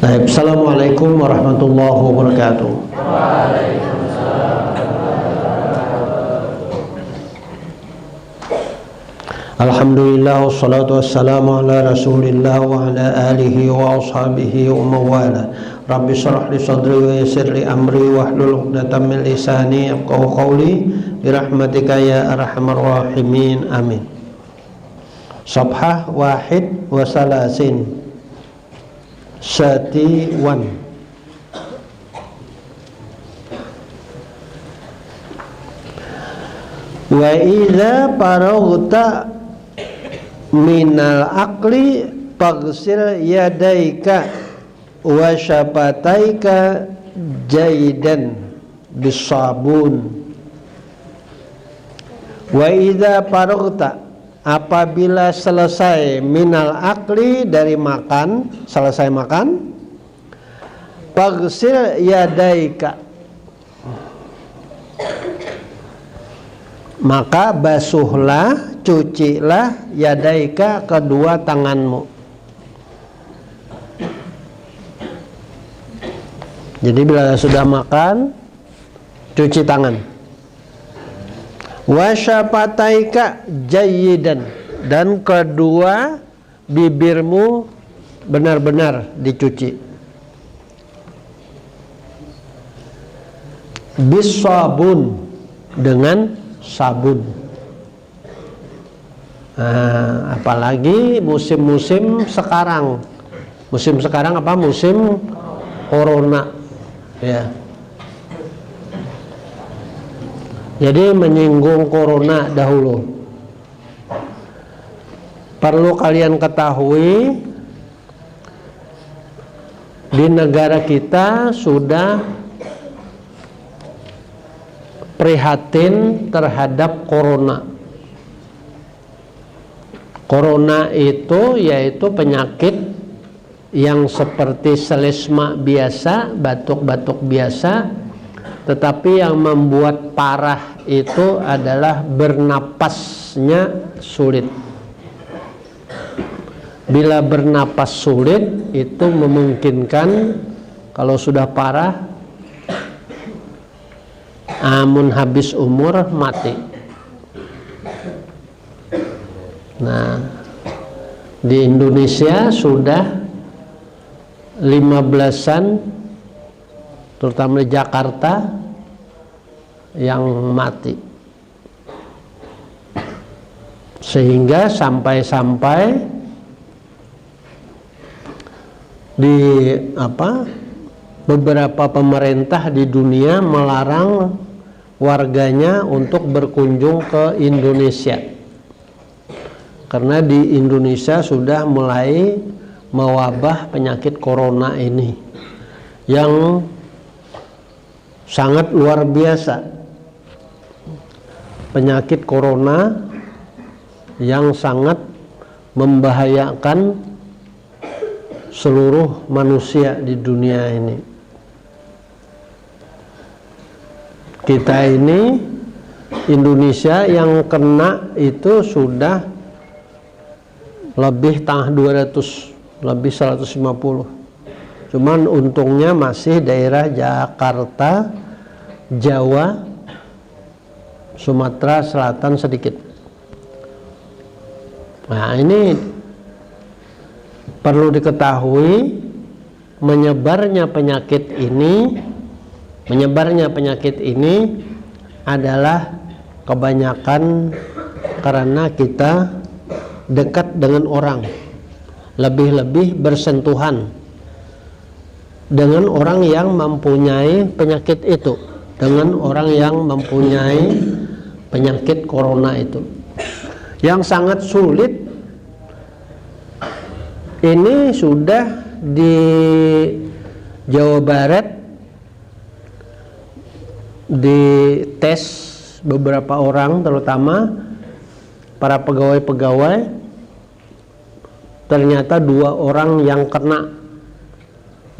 Baik, Assalamualaikum warahmatullahi wabarakatuh. Alhamdulillah wassalatu wassalamu ala rasulillah wa ala alihi wa ashabihi wa mawala. Rabbi shrah li sadri wa yassir li amri wahlul 'uqdatam min lisani yafqahu qawli bi rahmatika ya arhamar rahimin amin. Sabhah wahid wa salasin Satiwan. Wa idza faraghta minal aqli faghsil yadaika wa syafataika jaidan bisabun. Wa idza faraghta, apabila selesai minal akli, dari makan, selesai makan, faghsil yadaika, maka basuhlah, cucilah yadaika, kedua tanganmu. Jadi bila sudah makan, cuci tangan. Wasyafataika jayyidan, dan kedua bibirmu benar-benar dicuci. Bisabun, dengan sabun. Nah, apalagi musim-musim sekarang. Musim sekarang apa? Musim corona, ya. Jadi menyinggung corona dahulu. Perlu kalian ketahui, di negara kita sudah prihatin terhadap corona. Corona itu yaitu penyakit yang seperti selesma biasa, batuk-batuk biasa, tetapi yang membuat parah itu adalah bernapasnya sulit. Bila bernapas sulit, itu memungkinkan kalau sudah parah, amun habis umur, mati. Nah, di Indonesia sudah 15-an, terutama di Jakarta, yang mati. Sehingga sampai-sampai di beberapa pemerintah di dunia melarang warganya untuk berkunjung ke Indonesia, karena di Indonesia sudah mulai mewabah penyakit corona ini yang sangat luar biasa. Penyakit corona yang sangat membahayakan seluruh manusia di dunia ini. Kita ini, Indonesia, yang kena itu sudah lebih 200, lebih 150. Cuman untungnya masih daerah Jakarta, Jawa, Sumatera Selatan sedikit. Nah, ini perlu diketahui, menyebarnya penyakit ini adalah kebanyakan karena kita dekat dengan orang, lebih-lebih bersentuhan dengan orang yang mempunyai penyakit itu, dengan orang yang mempunyai penyakit corona itu. Yang sangat sulit ini sudah di Jawa Barat dites beberapa orang, terutama para pegawai-pegawai, ternyata 2 orang yang kena.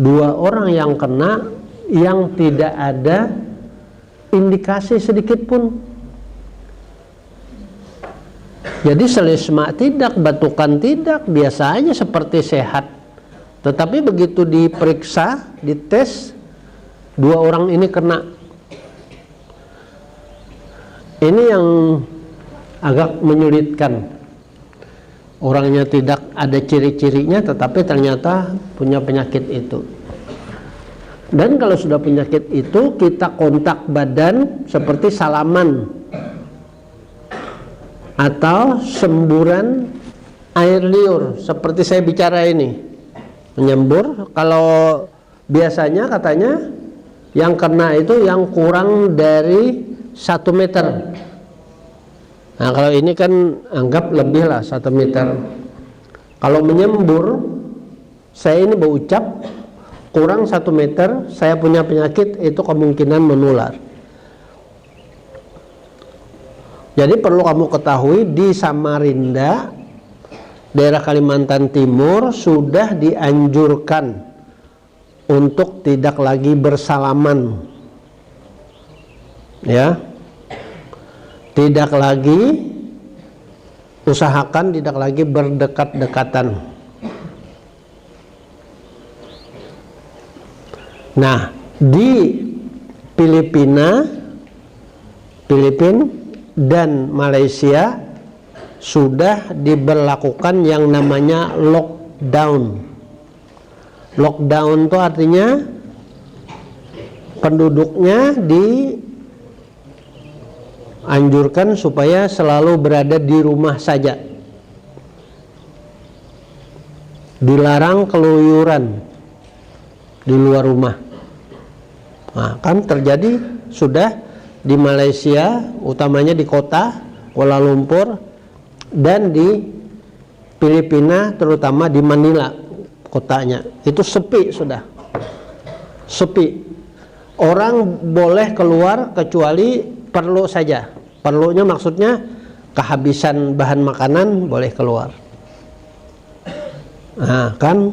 2 orang yang kena yang tidak ada indikasi sedikit pun. Jadi selesma tidak, batukan tidak, biasa aja seperti sehat. Tetapi begitu diperiksa, dites, 2 orang ini kena. Ini yang agak menyulitkan. Orangnya tidak ada ciri-cirinya, tetapi ternyata punya penyakit itu. Dan kalau sudah penyakit itu, kita kontak badan seperti salaman atau semburan air liur, seperti saya bicara ini, menyembur. Kalau biasanya katanya yang kena itu yang kurang dari 1 meter. Nah, kalau ini kan anggap lebih lah 1 meter. Kalau menyembur, saya ini berucap kurang 1 meter, saya punya penyakit, itu kemungkinan menular. Jadi perlu kamu ketahui, di Samarinda, daerah Kalimantan Timur, sudah dianjurkan untuk tidak lagi bersalaman, ya, tidak lagi, usahakan tidak lagi berdekat-dekatan. Nah, di Filipina dan Malaysia sudah diberlakukan yang namanya lockdown. Lockdown itu artinya penduduknya dianjurkan supaya selalu berada di rumah saja. Dilarang keluyuran di luar rumah. Nah, kan terjadi sudah di Malaysia, utamanya di kota Kuala Lumpur, dan di Filipina, terutama di Manila kotanya, itu sepi, sudah sepi. Orang boleh keluar kecuali perlu saja. Perlunya maksudnya kehabisan bahan makanan boleh keluar. Nah, kan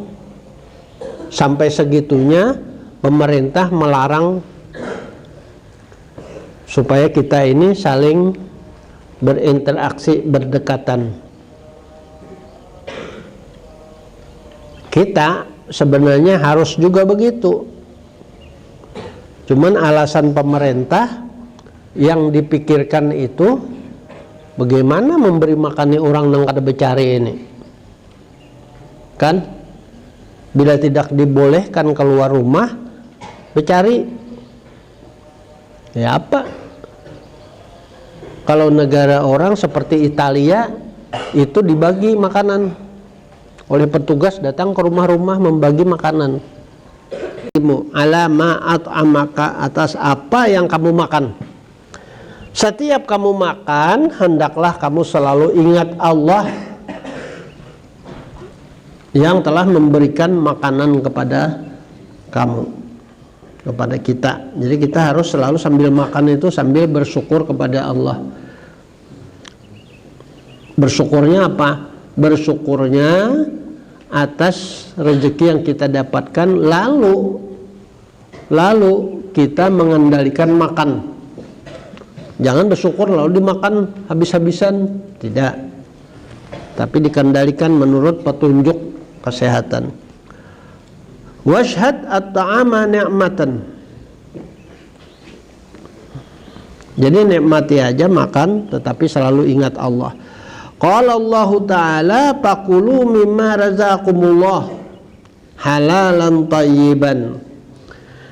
sampai segitunya pemerintah melarang supaya kita ini saling berinteraksi, berdekatan. Kita sebenarnya harus juga begitu. Cuman alasan pemerintah yang dipikirkan itu bagaimana memberi makan orang nang kada becari ini. Kan bila tidak dibolehkan keluar rumah, becari ya apa? Kalau negara orang seperti Italia, itu dibagi makanan oleh petugas, datang ke rumah-rumah membagi makanan. Ala ma'at amaka, atas apa yang kamu makan. Setiap kamu makan, hendaklah kamu selalu ingat Allah yang telah memberikan makanan kepada kamu, kepada kita. Jadi kita harus selalu sambil makan itu sambil bersyukur kepada Allah. Bersyukurnya apa? Bersyukurnya atas rezeki yang kita dapatkan, lalu kita mengendalikan makan. Jangan bersyukur lalu dimakan habis-habisan, tidak. Tapi dikendalikan menurut petunjuk kesehatan. Washhad at-ta'ama ni'matan. Jadi nikmati aja makan, tetapi selalu ingat Allah. Qala Allah Ta'ala faqulu mimma razaqakumullah halalan thayyiban.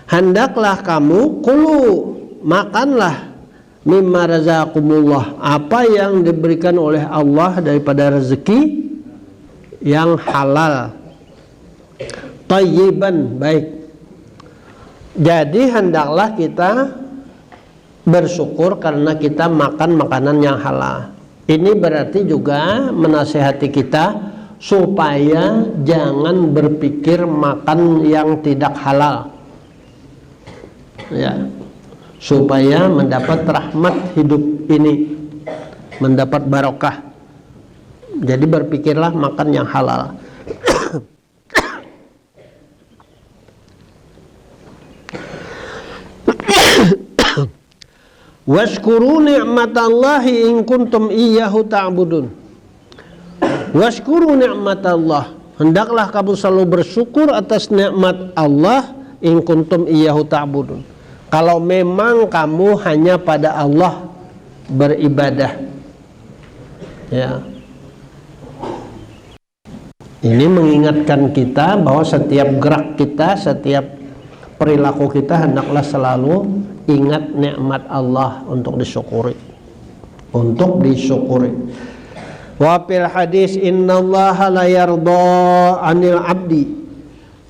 Hendaklah kamu makanlah mimma razaqakumullah, apa yang diberikan oleh Allah daripada rezeki yang halal, thayyiban, baik. Jadi hendaklah kita bersyukur karena kita makan makanan yang halal. Ini berarti juga menasihati kita supaya jangan berpikir makan yang tidak halal, ya, supaya mendapat rahmat hidup ini, mendapat barokah. Jadi berpikirlah makan yang halal. Washkuru ni'matallahi in kuntum iyyahu ta'budun. Washkuru ni'matallah. hendaklah kamu selalu bersyukur atas nikmat Allah in kuntum iyyahu ta'budun. Kalau memang kamu hanya pada Allah beribadah. Ya. Ini mengingatkan kita bahwa setiap gerak kita, setiap perilaku kita hendaklah selalu ingat nikmat Allah untuk disyukuri. Untuk disyukuri. Wa fil hadis innallaha la yarda 'anil 'abdi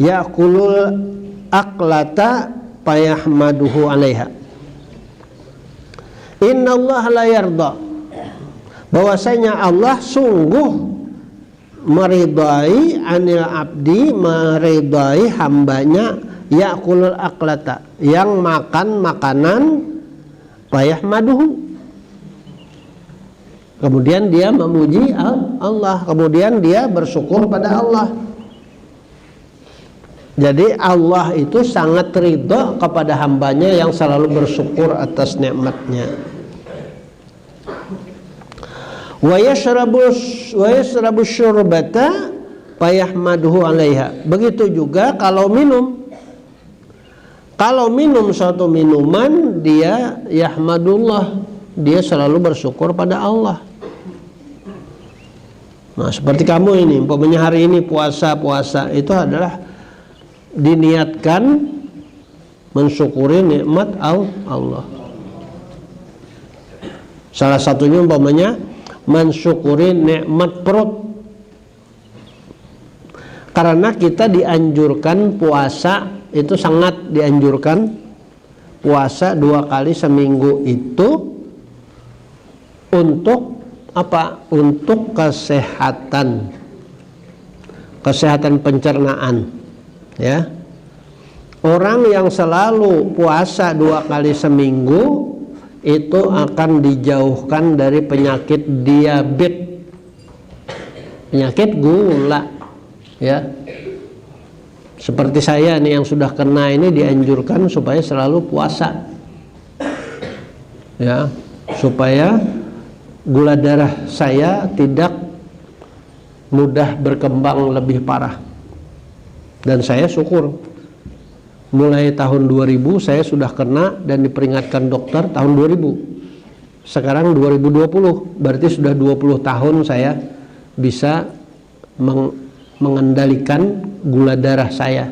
ya'kulul aqlata fayahmaduhu 'alaiha. Innallaha la yarda, bahwasanya Allah sungguh meridai 'anil 'abdi, meridai hambanya, ya'kulul aqlata, yang makan makanan, fayahmaduhu, kemudian dia memuji Allah, kemudian dia bersyukur pada Allah. Jadi Allah itu sangat ridha kepada hambanya yang selalu bersyukur atas nikmatnya. Wa yashrabu syurbata fayahmaduhu 'alaiha. Begitu juga kalau minum. Kalau minum suatu minuman, dia yahmadullah, dia selalu bersyukur pada Allah. Nah, seperti kamu ini, umpamanya hari ini puasa itu adalah diniatkan mensyukuri nikmat Allah. Salah satunya umpamanya mensyukuri nikmat perut. Karena kita dianjurkan puasa, itu sangat dianjurkan puasa 2 kali seminggu itu untuk apa? Untuk kesehatan pencernaan, ya. Orang yang selalu puasa 2 kali seminggu itu akan dijauhkan dari penyakit diabetes, penyakit gula, ya. Seperti saya nih yang sudah kena ini, dianjurkan supaya selalu puasa, ya, supaya gula darah saya tidak mudah berkembang lebih parah. Dan saya syukur, mulai tahun 2000 saya sudah kena dan diperingatkan dokter tahun 2000. Sekarang 2020, berarti sudah 20 tahun saya bisa mengendalikan gula darah saya.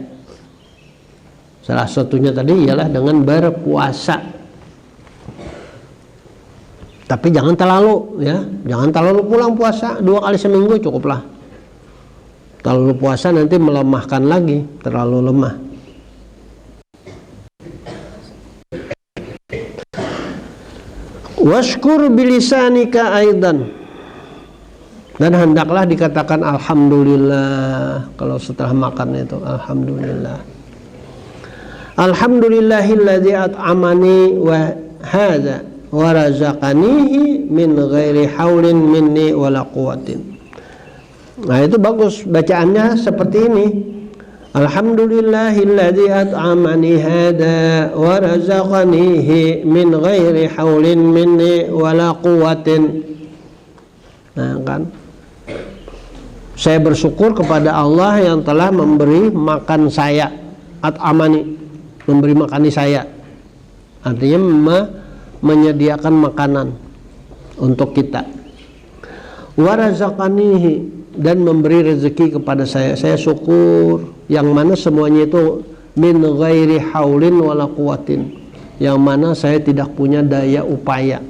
Salah satunya tadi ialah dengan berpuasa. Tapi jangan terlalu, ya, jangan terlalu pulang puasa 2 kali seminggu cukuplah. Terlalu puasa nanti melemahkan lagi, terlalu lemah. Washkur bilisanika aidan, dan hendaklah dikatakan alhamdulillah kalau setelah makan itu, alhamdulillah. Alhamdulillahilladzi at'amani wa hadza wa razaqanihi min ghairi haulin minni wala quwwatin. Nah, itu bagus bacaannya seperti ini. Alhamdulillahilladzi at'amani hadza wa razaqanihi min ghairi haulin minni wala quwwatin. Nah, kan? Saya bersyukur kepada Allah yang telah memberi makan saya, at'amani, memberi makani saya. Artinya menyediakan makanan untuk kita. Wa razaqanihi, dan memberi rezeki kepada saya. Saya syukur, yang mana semuanya itu min ghairi haulin wala quwwatin, yang mana saya tidak punya daya upaya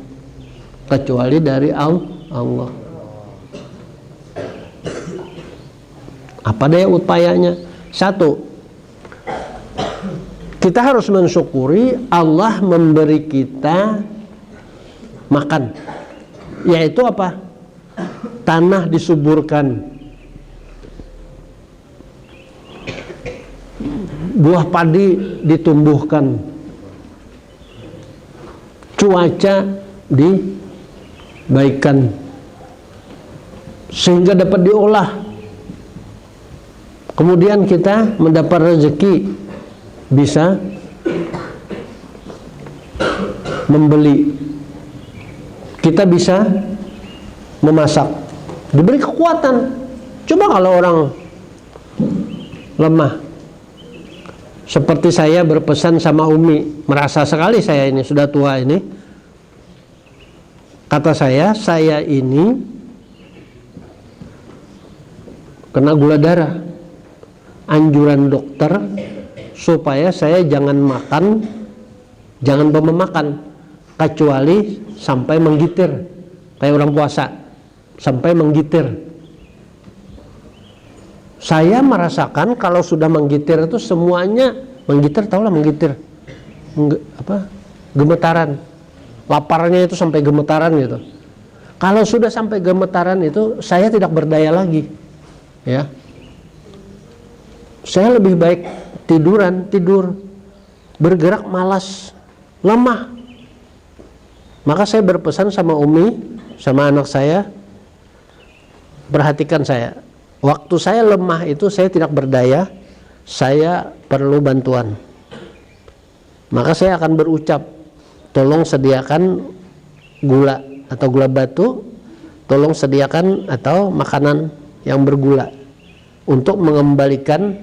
kecuali dari Allah. Apa daya upayanya? 1, kita harus mensyukuri Allah memberi kita makan, yaitu apa? Tanah disuburkan, buah padi ditumbuhkan, cuaca dibaikan sehingga dapat diolah, kemudian kita mendapat rezeki, bisa membeli, kita bisa memasak, diberi kekuatan. Coba kalau orang lemah. Seperti saya berpesan sama Umi, merasa sekali saya ini sudah tua ini. Kata saya ini kena gula darah. Anjuran dokter supaya saya jangan makan kecuali sampai menggitir, kayak orang puasa sampai menggitir. Saya merasakan kalau sudah menggitir itu semuanya menggitir, tahu lah menggitir, gemetaran, laparnya itu sampai gemetaran gitu. Kalau sudah sampai gemetaran itu saya tidak berdaya lagi, ya. Saya lebih baik tidur, bergerak malas, lemah. Maka saya berpesan sama Umi, sama anak saya, perhatikan saya. Waktu saya lemah itu saya tidak berdaya, saya perlu bantuan. Maka saya akan berucap, tolong sediakan gula atau gula batu, tolong sediakan atau makanan yang bergula untuk mengembalikan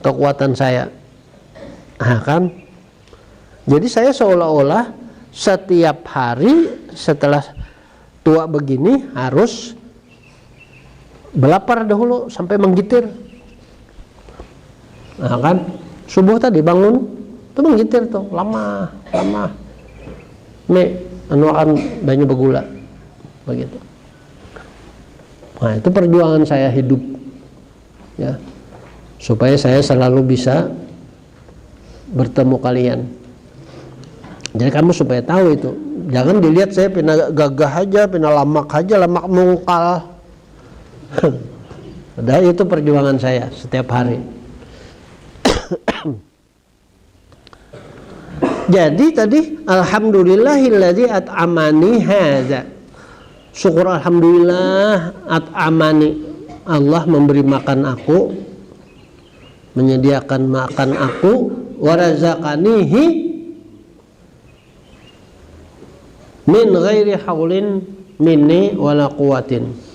kekuatan saya. Nah, kan? Jadi saya seolah-olah setiap hari setelah tua begini harus belapar dahulu sampai menggitir. Nah, kan? Subuh tadi bangun itu menggitir tuh, lama. Anu akan banyak bergula. Begitu. Nah, itu perjuangan saya hidup. Ya. Supaya saya selalu bisa bertemu kalian. Jadi kamu supaya tahu itu. Jangan dilihat saya pina gagah aja, pina lamak aja, lamak mungkal. Padahal itu perjuangan saya setiap hari. Jadi tadi alhamdulillahilladzi at'amani hadza. Syukur alhamdulillah at'amani, Allah memberi makan aku, menyediakan makan aku, warazaqanihi min ghairi haulin minni wala quwwatin.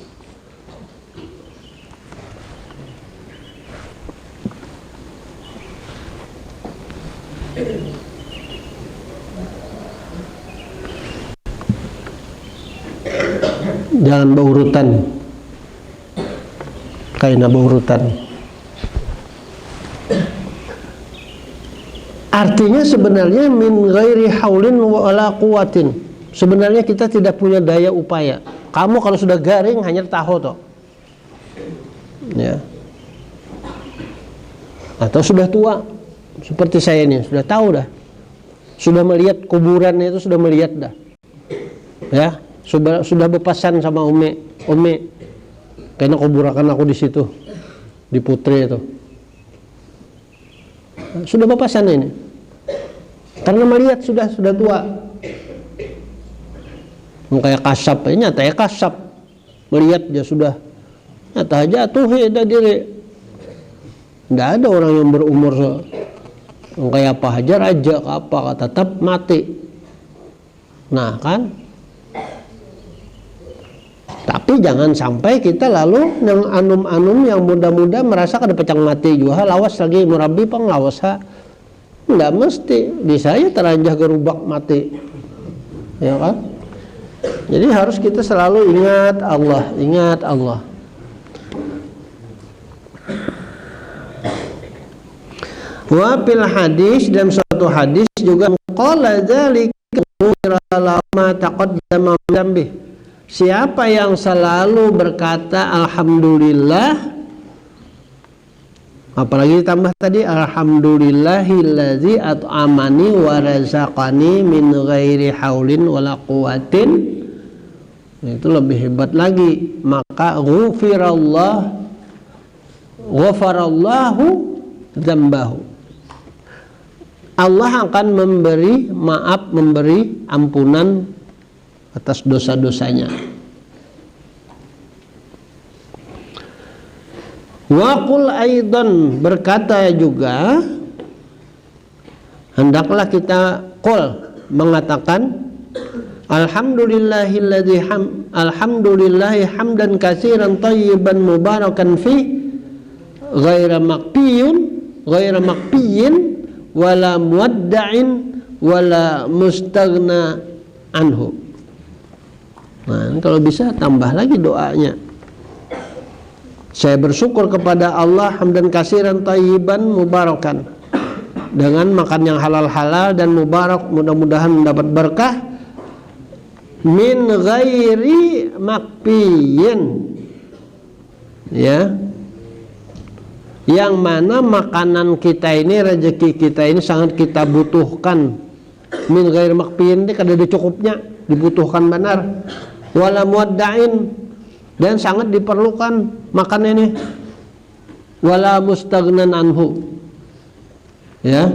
Jangan berurutan, kaina berurutan. Artinya sebenarnya min ghairi haulin wala quwwatin. Sebenarnya kita tidak punya daya upaya. Kamu kalau sudah garing hanya tahu toh. Ya. Atau sudah tua seperti saya ini, sudah tahu dah. Sudah melihat kuburan itu, sudah melihat dah. Ya, sudah bepasan sama Umi, kayaknya kuburakan aku di situ, di Putri itu. Sudah bepasan ini. Karena melihat sudah tua. Kayak kasap, nyata ya kasap. Melihat dia sudah nyata aja tuh dah diri. Tidak ada orang yang berumur kayak apa aja, raja apa tetap mati. Nah kan, tapi jangan sampai kita lalu yang anum-anum yang muda-muda merasa kada pecang mati juga lawas lagi murabi pang lawas ha. Nggak mesti, bisa aja teranjah gerubak mati, ya kan? Jadi harus kita selalu ingat Allah. Wa fil hadis, dalam suatu hadis juga qala dzalika lama taqaddama dzambi. Siapa yang selalu berkata alhamdulillah, apalagi ditambah tadi alhamdulillahilladzi at'amani wa razaqani min ghairi haulin wala quwwatin, itu lebih hebat lagi. Maka ghafarallahu dzambahu, Allah akan memberi maaf, memberi ampunan atas dosa-dosanya. Wa qul aidan, berkata juga, hendaklah kita mengatakan alhamdulillahi hamdan katsiran thayyiban mubarakan fi ghaira makpiyin wala muwadda'in wala mustaghna anhu. Nah, kalau bisa tambah lagi doanya. Saya bersyukur kepada Allah hamdan katsiran thayyiban mubarakan, dengan makan yang halal-halal dan mubarak, mudah-mudahan mendapat berkah, min ghairi makpiyin, ya, yang mana makanan kita ini, rezeki kita ini sangat kita butuhkan. Min ghairi makpiyin ini kada ada cukupnya, dibutuhkan benar. Wala muwadda'in, dan sangat diperlukan makan ini. Wala mustaghnan anhu, ya,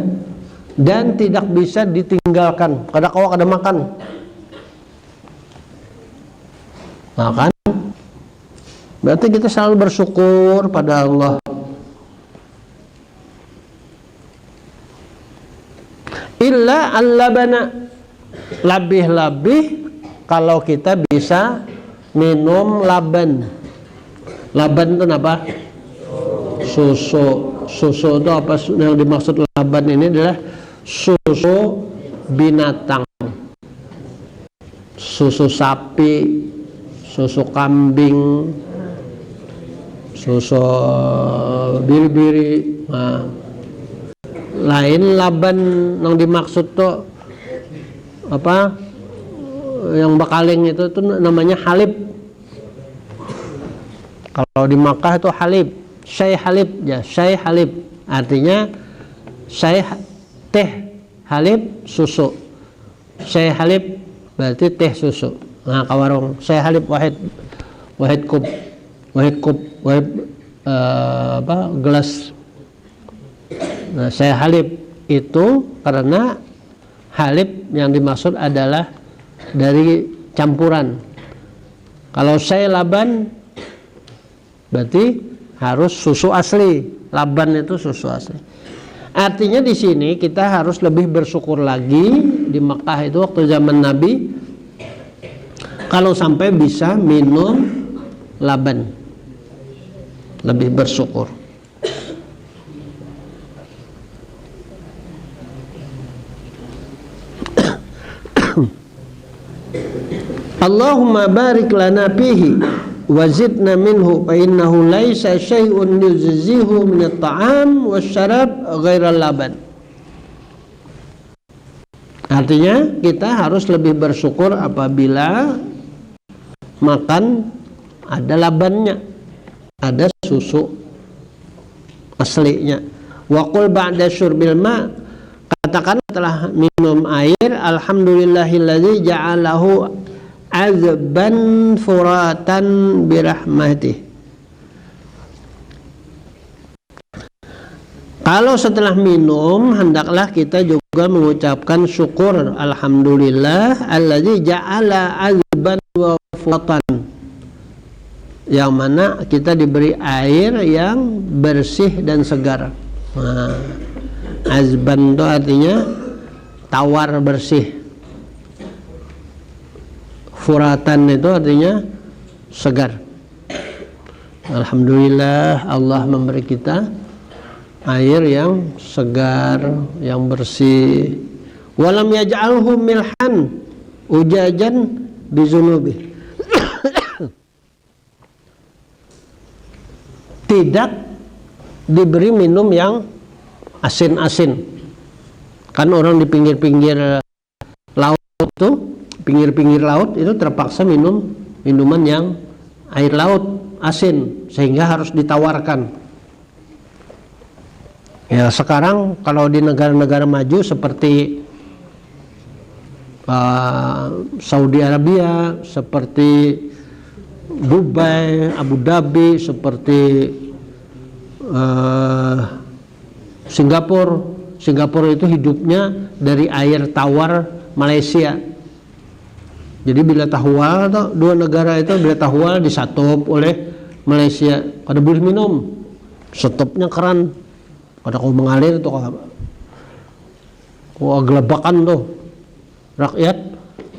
dan tidak bisa ditinggalkan. Kada kawa kada makan. Makan berarti kita selalu bersyukur pada Allah. Illa al-labana, lebih-lebih kalau kita bisa minum laban. Laban itu apa? Susu. Susu itu apa yang dimaksud laban ini adalah susu binatang. Susu sapi, susu kambing, susu biri-biri. Nah, lain laban yang dimaksud tuh apa? Yang bakaling itu namanya halib. Kalau di Makkah itu halib, syai halib, ya, syai halib. Artinya syai teh halib susu. Syai halib berarti teh susu. Nah, kawarung syai halib wahid kub, gelas. Nah, syai halib itu karena halib yang dimaksud adalah dari campuran. Kalau syai laban berarti harus susu asli. Laban itu susu asli. Artinya di sini kita harus lebih bersyukur lagi. Di Makkah itu waktu zaman Nabi, kalau sampai bisa minum laban, lebih bersyukur. Allahumma barik lana fihi wa zidna minhu fa innahu laisa syai'un yuzzihu min at-ta'am wasyarab ghairal laban. Artinya kita harus lebih bersyukur apabila makan ada labannya, ada susu aslinya. Wa qul ba'da syurbil ma, katakan setelah minum air, alhamdulillahilladzi ja'alahu azban furatan birahmatih. Kalau setelah minum, hendaklah kita juga mengucapkan syukur, alhamdulillah alladzi ja'ala azban wa furatan, yang mana kita diberi air yang bersih dan segar. Nah, azban itu artinya tawar bersih. Furatan itu artinya segar. Alhamdulillah Allah memberi kita air yang segar, yang bersih. Walam yaj'alhu milhan ujajan bizunubi. Tidak diberi minum yang asin-asin. Kan orang di pinggir-pinggir laut itu, pinggir-pinggir laut itu terpaksa minum minuman yang air laut asin, sehingga harus ditawarkan. Ya, sekarang kalau di negara-negara maju seperti Saudi Arabia, seperti Dubai, Abu Dhabi, seperti Singapura itu hidupnya dari air tawar Malaysia. Jadi bila tahwal, dua negara itu bila tahwal disatup oleh Malaysia, kada boleh minum, stopnya keran, kada kau mengalir itu kau gelebakan tuh rakyat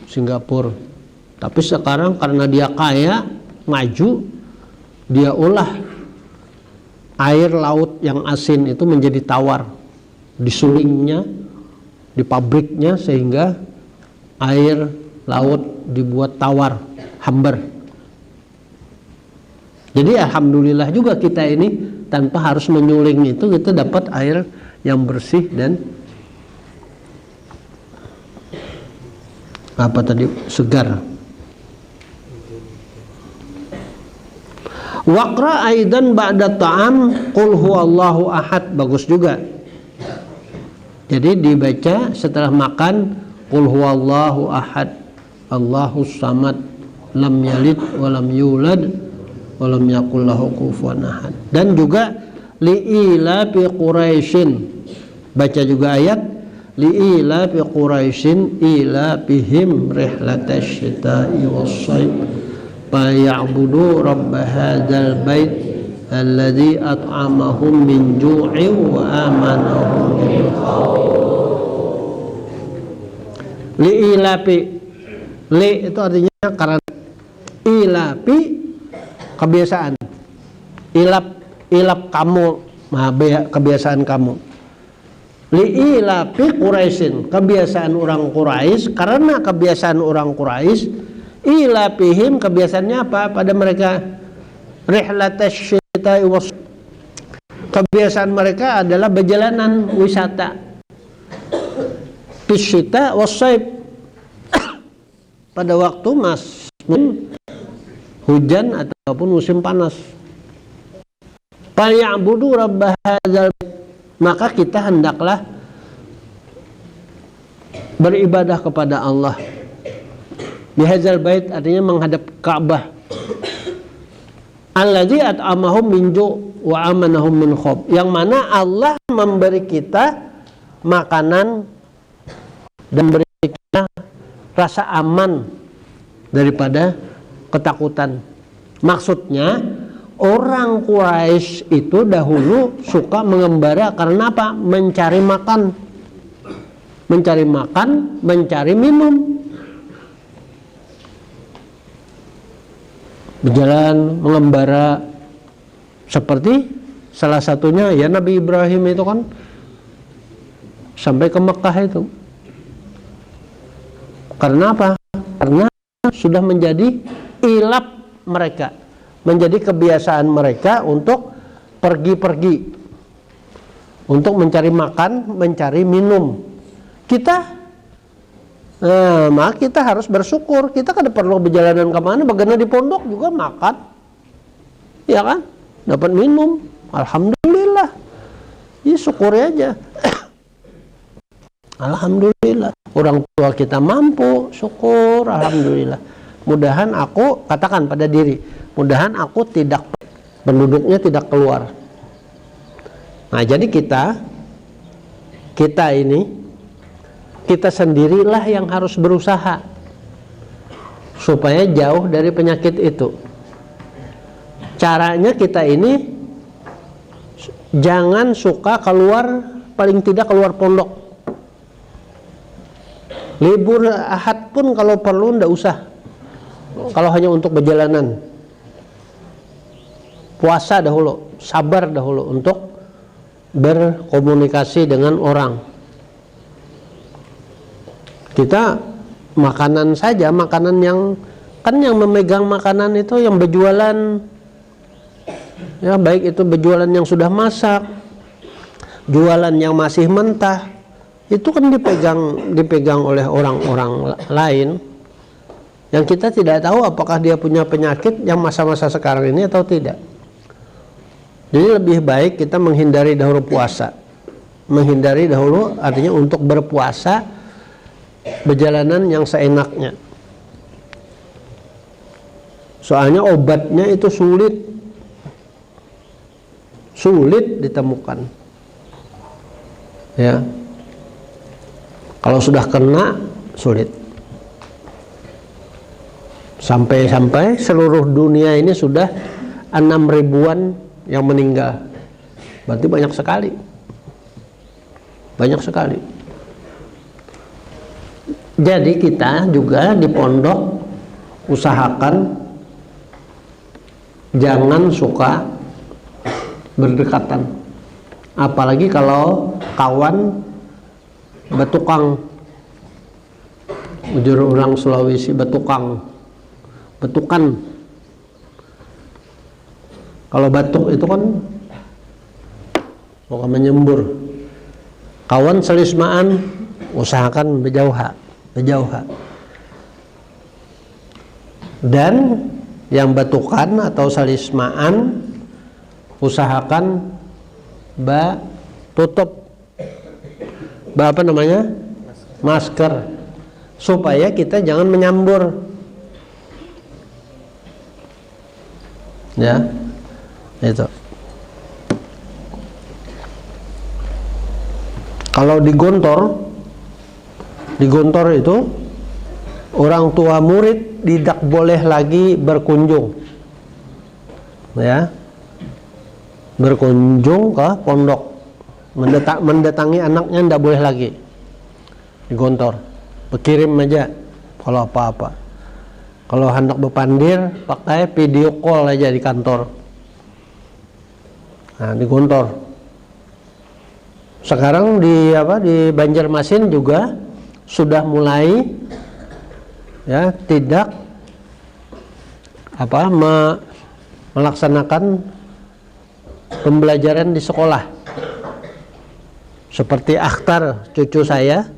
Singapura. Tapi sekarang karena dia kaya, maju, dia olah air laut yang asin itu menjadi tawar, disulingnya di pabriknya sehingga air laut dibuat tawar, hambar. Jadi alhamdulillah juga kita ini tanpa harus menyuling itu kita dapat air yang bersih dan segar. Waqra aidan ba'da ta'am qul huwallahu ahad, bagus juga. Jadi dibaca setelah makan qul huwallahu ahad, Allahus samad, lam yalid wa lam yulad wa lam yakul lahu kufuwan ahad. Dan juga li'ila fi quraisyin, baca juga ayat li'ila fi quraisyin ila bihim rihlatash syita'i was-sayf faya'budu rabb hadzal bait alladzi at'amahum min ju'in wa amanahum min khauf. Li'ilapi, li itu artinya karena, ilapi kebiasaan, ilap kamu, kebiasaan kamu. Li'ilapi Quraisyin, kebiasaan orang Quraisy, karena kebiasaan orang Quraisy ilapihim, kebiasaannya apa pada mereka? Rihlatash syita'i was, kebiasaan mereka adalah perjalanan wisata. Fisyita was-sayf, pada waktu musim hujan ataupun musim panas. Faya'budu rabb hadzal, maka kita hendaklah beribadah kepada Allah. Bihadzal bait artinya menghadap Ka'bah. Alladzi at'amahum min ju' wa amanahum min khauf, yang mana Allah memberi kita makanan dan beri kita rasa aman daripada ketakutan. Maksudnya orang Quraisy itu dahulu suka mengembara karena apa? Mencari makan, mencari minum. Berjalan mengembara, seperti salah satunya ya Nabi Ibrahim itu kan sampai ke Mekah itu. Karena apa? Karena sudah menjadi ilap mereka, menjadi kebiasaan mereka untuk pergi-pergi, untuk mencari makan, mencari minum. Maka kita harus bersyukur. Kita kan perlu berjalanan kemana, bagaimana di pondok juga makan, ya kan, dapat minum, alhamdulillah. Ya syukuri aja. Alhamdulillah. Orang tua kita mampu, syukur, alhamdulillah. Mudahan aku, katakan pada diri, mudahan aku tidak, penduduknya tidak keluar. Nah jadi kita ini, kita sendirilah yang harus berusaha supaya jauh dari penyakit itu. Caranya kita ini jangan suka keluar, paling tidak keluar pondok. Libur Ahad pun kalau perlu ndak usah, kalau hanya untuk perjalanan. Puasa dahulu, sabar dahulu untuk berkomunikasi dengan orang. Kita makanan saja, makanan yang memegang makanan itu yang berjualan, ya baik itu berjualan yang sudah masak, jualan yang masih mentah, itu kan dipegang oleh orang-orang lain yang kita tidak tahu apakah dia punya penyakit yang masa-masa sekarang ini atau tidak. Jadi lebih baik kita menghindari dahulu puasa. Menghindari dahulu artinya untuk berpuasa perjalanan yang seenaknya. Soalnya obatnya itu sulit ditemukan. Ya. Kalau sudah kena sulit. Sampai seluruh dunia ini sudah 6.000-an yang meninggal. Berarti banyak sekali. Banyak sekali. Jadi kita juga di pondok usahakan jangan suka berdekatan. Apalagi kalau kawan betukang, ujur orang Sulawesi betukang, betukan. Kalau batuk itu kan pokoknya menyembur. Kawan selismaan usahakan berjauhan. Dan yang batukan atau salismaan usahakan tutup apa namanya, masker, supaya kita jangan menyambur, ya itu. Kalau digontor itu orang tua murid tidak boleh lagi berkunjung, ya, berkunjung ke pondok, mendatangi anaknya tidak boleh lagi, digontor, berkirim aja kalau apa-apa. Kalau hendak berpandir pakai video call aja di kantor, nah digontor. Sekarang di Banjarmasin juga sudah mulai, ya, tidak melaksanakan pembelajaran di sekolah. Seperti Akhtar, cucu saya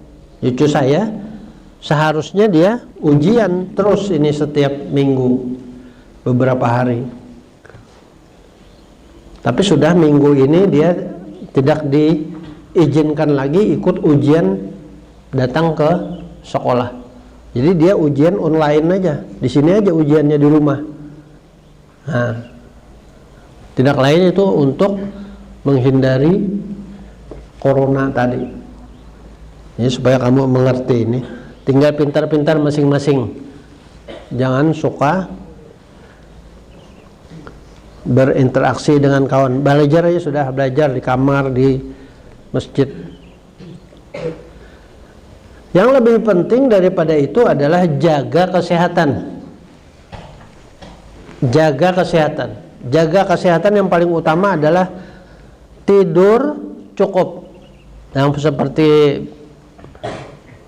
seharusnya dia ujian terus ini setiap minggu beberapa hari. Tapi sudah minggu ini dia tidak diizinkan lagi ikut ujian datang ke sekolah. Jadi dia ujian online aja. Di sini aja ujiannya di rumah. Nah, tidak lain itu untuk menghindari corona tadi. Ini supaya kamu mengerti ini. Tinggal pintar-pintar masing-masing. Jangan suka berinteraksi dengan kawan. Belajar aja sudah, belajar di kamar, di masjid. Yang lebih penting daripada itu adalah jaga kesehatan. Jaga kesehatan. Jaga kesehatan yang paling utama adalah tidur cukup. Yang seperti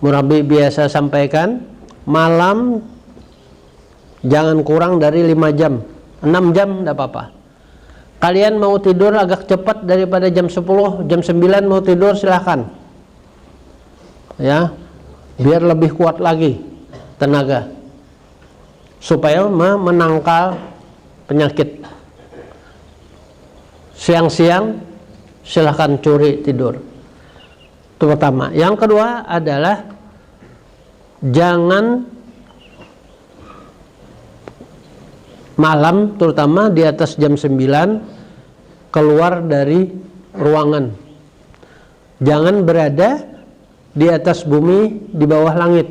murabi biasa sampaikan, malam jangan kurang dari 5 jam. 6 jam tidak apa-apa. Kalian mau tidur agak cepat daripada jam 10, jam 9 mau tidur silahkan, ya, biar lebih kuat lagi tenaga, supaya menangkal penyakit. Siang-siang silahkan curi tidur, itu pertama. Yang kedua adalah jangan malam, terutama di atas jam 9, keluar dari ruangan. Jangan berada di atas bumi, di bawah langit.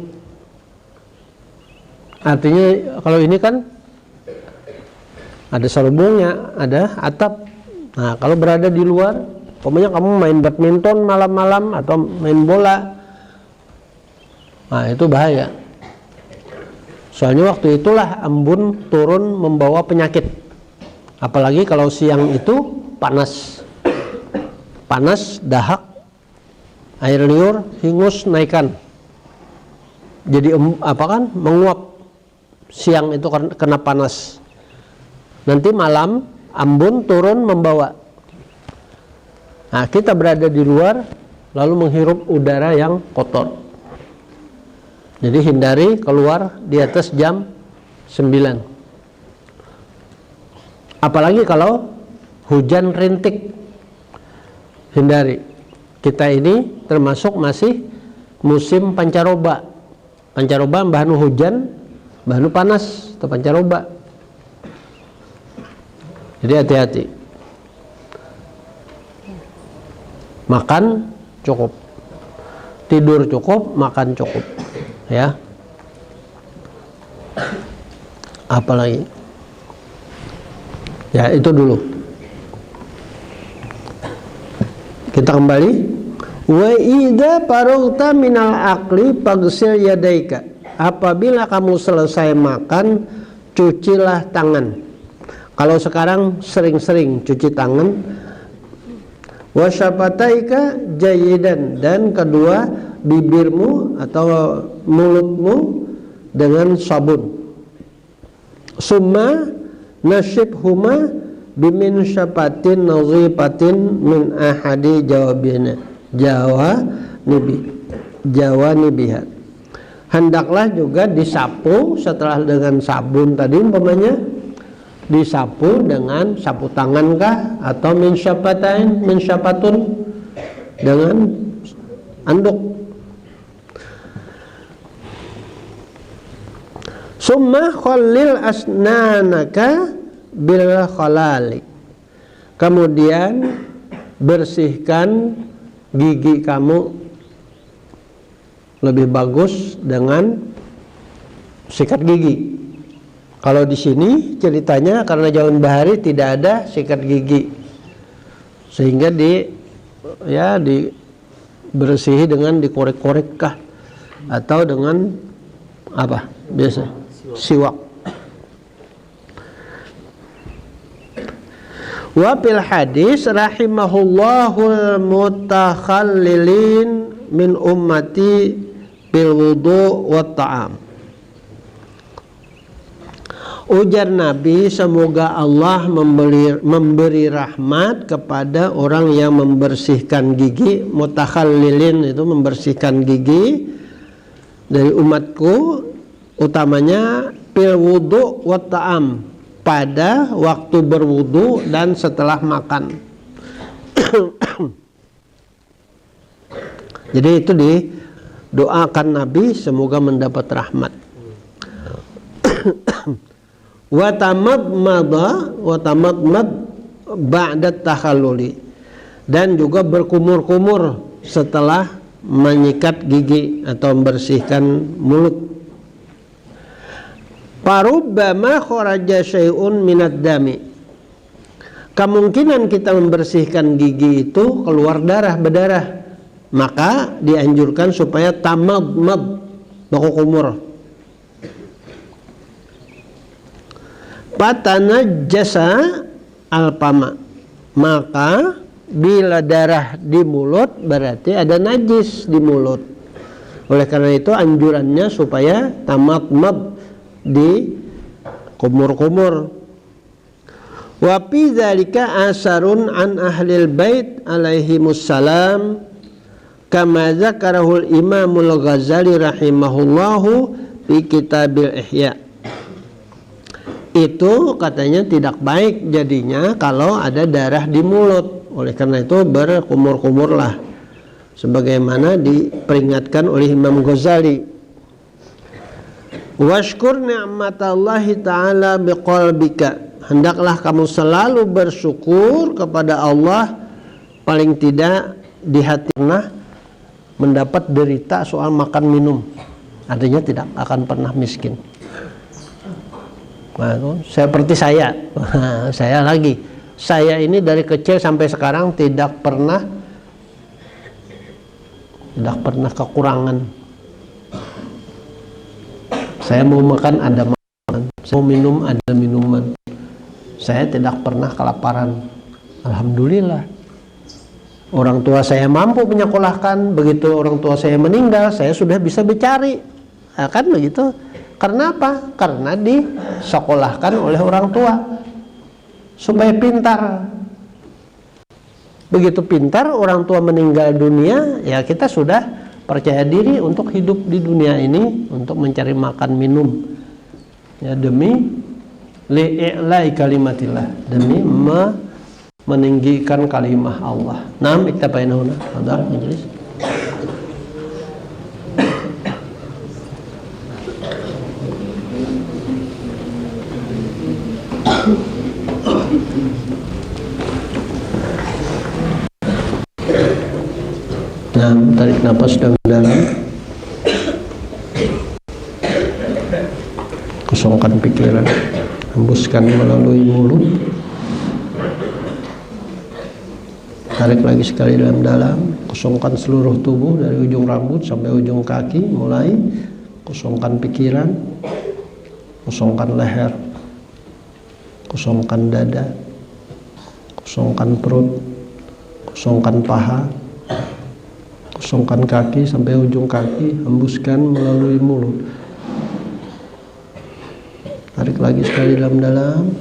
Artinya kalau ini kan ada selubungnya, ada atap. Nah, kalau berada di luar, pokoknya kamu main badminton malam-malam atau main bola, nah itu bahaya. Soalnya waktu itulah embun turun membawa penyakit. Apalagi kalau siang itu panas, dahak, air liur, hingus, naikan. Jadi menguap. Siang itu kena panas. Nanti malam embun turun membawa. Nah, kita berada di luar lalu menghirup udara yang kotor. Jadi hindari keluar di atas jam 9. Apalagi kalau hujan rintik, hindari. Kita ini termasuk masih musim pancaroba. Pancaroba bahanu hujan, bahanu panas, atau pancaroba. Jadi hati-hati. Makan cukup, tidur cukup, makan cukup, ya. Apalagi, ya itu dulu. Kita kembali. Wa idza faragta minal aqli faghsil yadaika. Apabila kamu selesai makan, cucilah tangan. Kalau sekarang sering-sering cuci tangan, Wa syafataika jayidan, dan kedua bibirmu atau mulutmu dengan sabun. Summa nasyibhuma bimin syafatin nazifatin min ahadi jawabina jawanibiha. Hendaklah juga disapu setelah dengan sabun tadi, umpamanya disapu dengan sapu tangan kah, atau min syapatun dengan anduk. Summa khallil asnanaka bil khalali. Kemudian bersihkan gigi kamu lebih bagus dengan sikat gigi. Kalau di sini ceritanya karena zaman bahari tidak ada sikat gigi, sehingga dibersihi dengan dikorek-korek kah, atau dengan apa biasa siwak. Wa fil hadis rahimahullahul mutakhallilin min ummati bil wudu wa ta'am. Ujar Nabi, semoga Allah memberi rahmat kepada orang yang membersihkan gigi. Mutakhallilin itu membersihkan gigi dari umatku, utamanya bil wudu wa ta'am, pada waktu berwudu dan setelah makan. Jadi itu didoakan Nabi semoga mendapat rahmat. Wa tamadmad ba'da takhalluli, dan juga berkumur-kumur setelah menyikat gigi atau membersihkan mulut. Parubbama kharaja syai'un minad dami, kemungkinan kita membersihkan gigi itu keluar berdarah, maka dianjurkan supaya tamadmad, berkumur. Patanajjasa alpama, maka bila darah di mulut berarti ada najis di mulut. Oleh karena itu anjurannya supaya tamadmad, di kumur-kumur. Wa fi dzalika asarun an ahlil bait alaihimussalam kama zakarahul Imamul Ghazali rahimahullahu fi Kitabil Ihya. Itu katanya tidak baik jadinya kalau ada darah di mulut. Oleh karena itu berkumur-kumurlah, sebagaimana diperingatkan oleh Imam Ghazali. Washkur ni'matallahi ta'ala biqalbika, hendaklah kamu selalu bersyukur kepada Allah, paling tidak di hati pernah mendapat derita soal makan minum, artinya tidak akan pernah miskin. Nah, seperti saya ini dari kecil sampai sekarang tidak pernah kekurangan. Saya mau makan ada makan, saya mau minum ada minuman. Saya tidak pernah kelaparan. Alhamdulillah. Orang tua saya mampu menyekolahkan, begitu orang tua saya meninggal, saya sudah bisa bercari. Nah, kan begitu. Karena apa? Karena disekolahkan oleh orang tua supaya pintar. Begitu pintar, orang tua meninggal dunia, ya kita sudah percaya diri untuk hidup di dunia ini, untuk mencari makan minum, ya demi li'i'la'i kalimatillah, demi meninggikan kalimah Allah. Naam iktafaina huna. Hadar majlis. Nah, tarik nafas dalam, kosongkan pikiran, hembuskan melalui mulut, tarik lagi sekali dalam, kosongkan seluruh tubuh dari ujung rambut sampai ujung kaki, mulai kosongkan pikiran, kosongkan leher, kosongkan dada, kosongkan perut, kosongkan paha, kosongkan kaki sampai ujung kaki, hembuskan melalui mulut. Tarik lagi sekali dalam-dalam.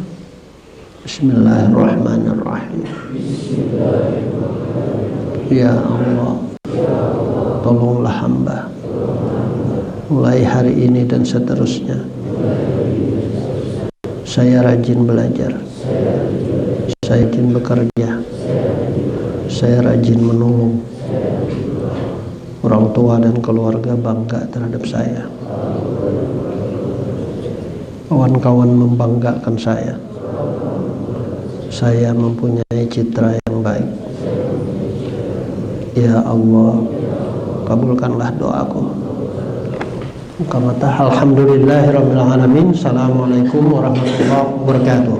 Bismillahirrahmanirrahim. Ya Allah, tolonglah hamba mulai hari ini dan seterusnya. Saya rajin belajar, saya rajin bekerja, saya rajin menolong. Orang tua dan keluarga bangga terhadap saya. Kawan-kawan membanggakan saya. Saya mempunyai citra yang baik. Ya Allah, kabulkanlah doaku. Muka-mata. Alhamdulillahirrabbilalamin. Assalamualaikum warahmatullahi wabarakatuh.